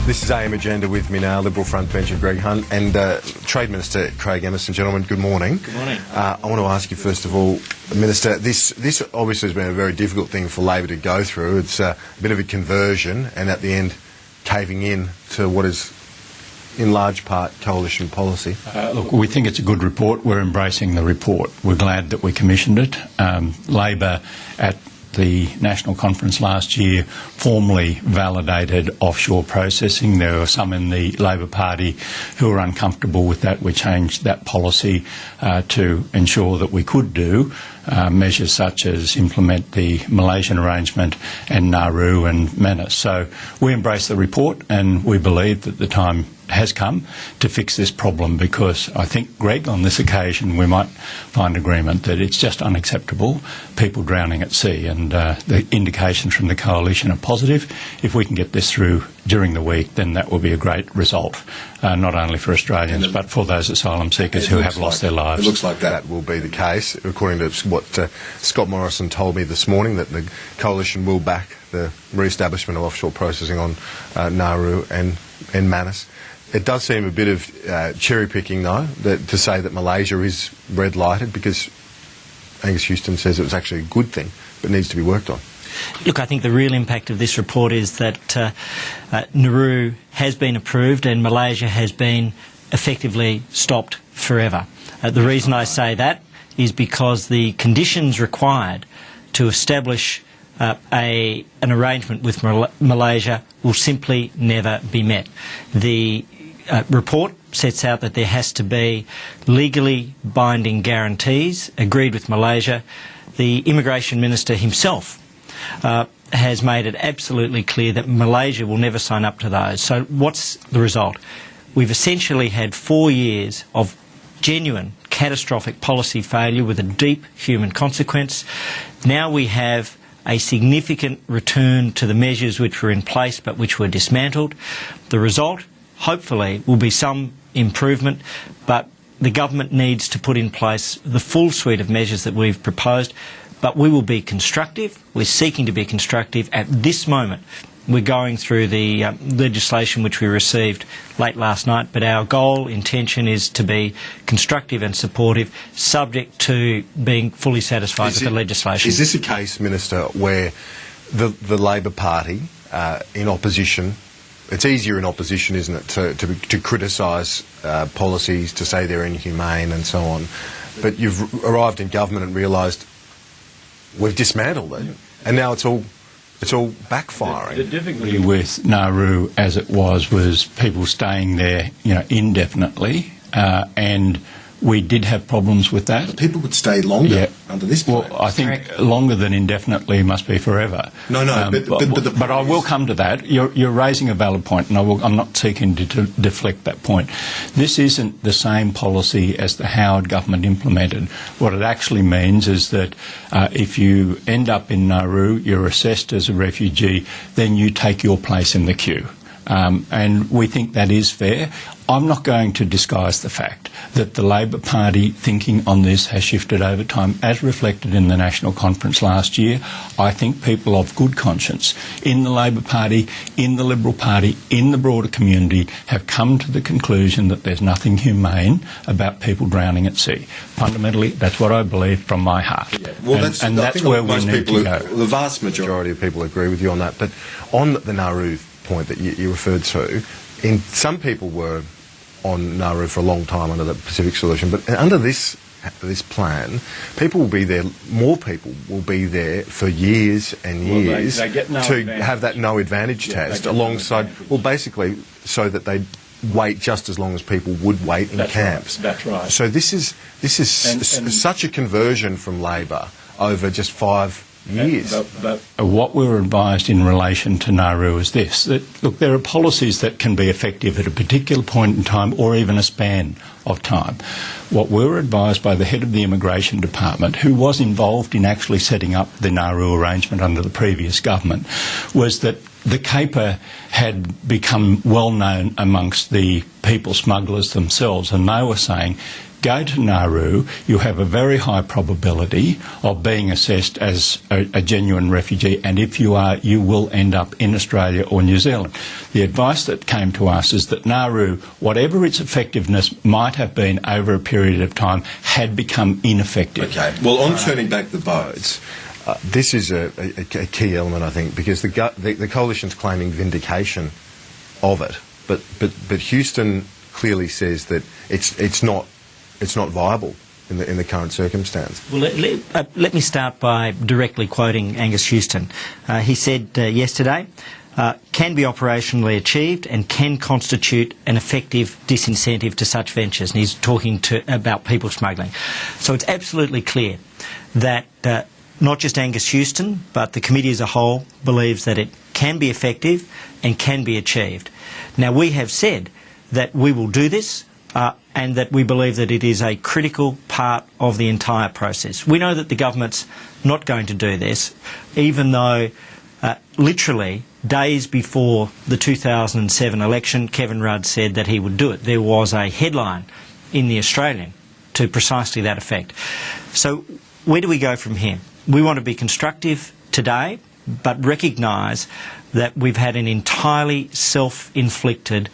This is AM Agenda. With me now, Liberal Front Bencher Greg Hunt and Trade Minister Craig Emerson. Gentlemen, good morning. Good morning. I want to ask you first of all, Minister, this obviously has been a very difficult thing for Labor to go through. It's a bit of a conversion and at the end caving in to what is in large part coalition policy. Look, we think it's a good report. We're embracing the report. We're glad that we commissioned it. Labor at the National Conference last year formally validated offshore processing. There were some in the Labor Party who were uncomfortable with that. We changed that policy to ensure that we could do measures such as implement the Malaysian arrangement and Nauru and Manus. So we embrace the report and we believe that the time has come to fix this problem, because I think, Greg, on this occasion we might find agreement that it's just unacceptable, people drowning at sea, and the indications from the coalition are positive. If we can get this through during the week, then that will be a great result, not only for Australians but for those asylum seekers who have lost their lives. It looks like that will be the case, according to what Scott Morrison told me this morning, that the coalition will back the re-establishment of offshore processing on Nauru and Manus. It does seem a bit of cherry-picking, though, to say that Malaysia is red-lighted, because Angus Houston says it was actually a good thing, but needs to be worked on. Look, I think the real impact of this report is that Nauru has been approved and Malaysia has been effectively stopped forever. The reason I say that is because the conditions required to establish an arrangement with Malaysia will simply never be met. The report sets out that there has to be legally binding guarantees agreed with Malaysia. The Immigration Minister himself has made it absolutely clear that Malaysia will never sign up to those. So what's the result? We've essentially had 4 years of genuine catastrophic policy failure with a deep human consequence. Now we have a significant return to the measures which were in place but which were dismantled. The result, hopefully, will be some improvement, but the government needs to put in place the full suite of measures that we've proposed. But we will be constructive. We're seeking to be constructive. At this moment, we're going through the legislation which we received late last night, but our goal, intention is to be constructive and supportive, subject to being fully satisfied with the legislation. Is this a case, Minister, where the Labor Party in opposition, it's easier in opposition, isn't it, to criticise policies, to say they're inhumane and so on, but you've arrived in government and realised we've dismantled it, and now it's all backfiring. The difficulty with Nauru, as it was people staying there, indefinitely, and we did have problems with that. But people would stay longer under this plan. Well, I think longer than indefinitely must be forever. No, but I will come to that. You're raising a valid point, and I'm not seeking to deflect that point. This isn't the same policy as the Howard government implemented. What it actually means is that if you end up in Nauru, you're assessed as a refugee, then you take your place in the queue. And we think that is fair. I'm not going to disguise the fact that the Labor Party thinking on this has shifted over time, as reflected in the National Conference last year. I think people of good conscience in the Labor Party, in the Liberal Party, in the broader community have come to the conclusion that there's nothing humane about people drowning at sea. Fundamentally, that's what I believe from my heart. Yeah. Well, that's where we need to go. The vast majority of people agree with you on that. But on the Nauru point that you referred to, some people were on Nauru for a long time under the Pacific Solution, but under this plan, people will be there, more people will be there for years and years they get no to advantage. Have that no advantage test alongside, basically so that they wait just as long as people would wait in camps. Right. That's right. So this is such a conversion from Labor over just 5 years. But what we were advised in relation to Nauru is this, that, look, there are policies that can be effective at a particular point in time or even a span of time. What we were advised by the head of the Immigration Department, who was involved in actually setting up the Nauru arrangement under the previous government, was that the caper had become well known amongst the people smugglers themselves, and they were saying, go to Nauru, you have a very high probability of being assessed as a genuine refugee, and if you are, you will end up in Australia or New Zealand. The advice that came to us is that Nauru, whatever its effectiveness might have been over a period of time, had become ineffective. Okay. Well, on turning back the votes, this is a key element, I think, because the coalition's claiming vindication of it, but Houston clearly says that it's not viable in the current circumstance. Well, let me start by directly quoting Angus Houston. He said yesterday, can be operationally achieved and can constitute an effective disincentive to such ventures. And he's talking about people smuggling. So it's absolutely clear that not just Angus Houston, but the committee as a whole believes that it can be effective and can be achieved. Now, we have said that we will do this and that we believe that it is a critical part of the entire process. We know that the government's not going to do this, even though literally days before the 2007 election, Kevin Rudd said that he would do it. There was a headline in The Australian to precisely that effect. So where do we go from here? We want to be constructive today, but recognise that we've had an entirely self-inflicted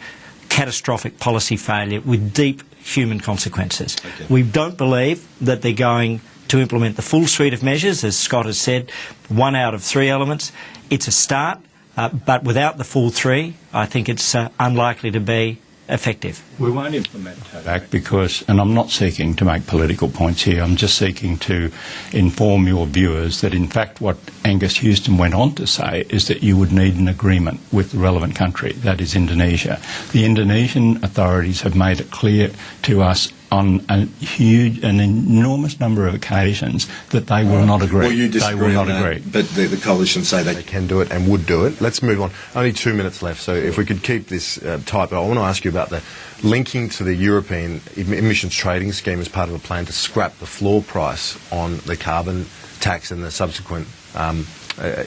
catastrophic policy failure with deep human consequences. Okay. We don't believe that they're going to implement the full suite of measures, as Scott has said, 1 out of 3 elements. It's a start, but without the full 3, I think it's unlikely to be effective. We won't implement TODAC because, and I'm not seeking to make political points here, I'm just seeking to inform your viewers that in fact what Angus Houston went on to say is that you would need an agreement with the relevant country, that is Indonesia. The Indonesian authorities have made it clear to us on an enormous number of occasions that they will not agree. Well, you disagree they will not on that, agree. but the coalition say They can do it and would do it. Let's move on. Only 2 minutes left, so if we could keep this tight. But I want to ask you about the linking to the European emissions trading scheme as part of a plan to scrap the floor price on the carbon tax and the subsequent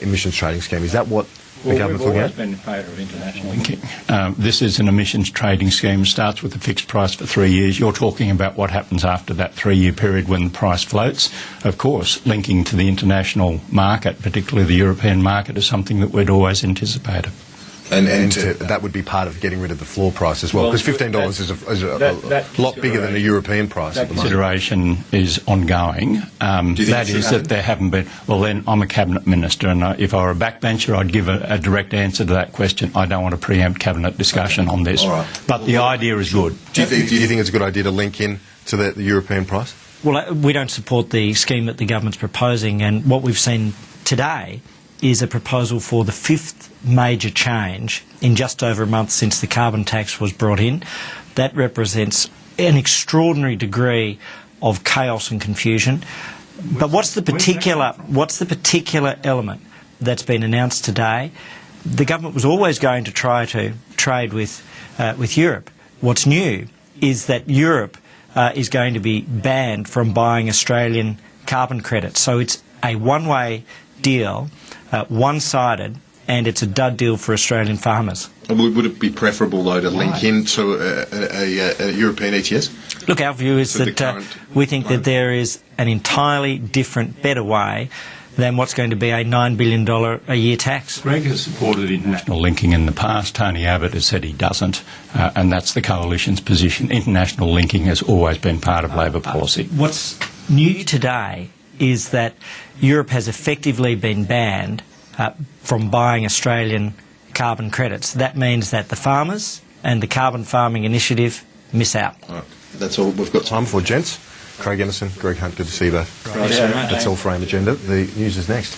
emissions trading scheme. Is that what the government's looking at? We've always been in favour of international linking. This is an emissions trading scheme, starts with a fixed price for 3 years. You're talking about what happens after that 3-year period when the price floats. Of course, linking to the international market, particularly the European market, is something that we'd always anticipated. And that would be part of getting rid of the floor price as well, because $15 is a lot bigger than the European price at the moment. Consideration is ongoing. That is that there haven't been. Well, then I'm a cabinet minister, and if I were a backbencher, I'd give a direct answer to that question. I don't want to preempt cabinet discussion on this, but the idea is good. Do you think it's a good idea to link in to the European price? Well, we don't support the scheme that the government's proposing, and what we've seen today is a proposal for the 5th major change in just over a month since the carbon tax was brought in. That represents an extraordinary degree of chaos and confusion. But what's the particular element that's been announced today? The government was always going to try to trade with Europe. What's new is that Europe is going to be banned from buying Australian carbon credits. So it's a one-way deal, one-sided, and it's a dud deal for Australian farmers. would it be preferable, though, to link into a European ETS? Look, our view is So the that current we think that there is an entirely different, better way than what's going to be a $9 billion a year tax. Greg has supported international linking in the past. Tony Abbott has said he doesn't, and that's the coalition's position. International linking has always been part of Labor policy. What's new today is that Europe has effectively been banned from buying Australian carbon credits. That means that the farmers and the Carbon Farming Initiative miss out. Right. That's all we've got Time for, gents. Craig Anderson, Greg Hunt, good to see you both. Thanks very much. That's all for AIM Agenda. The news is next.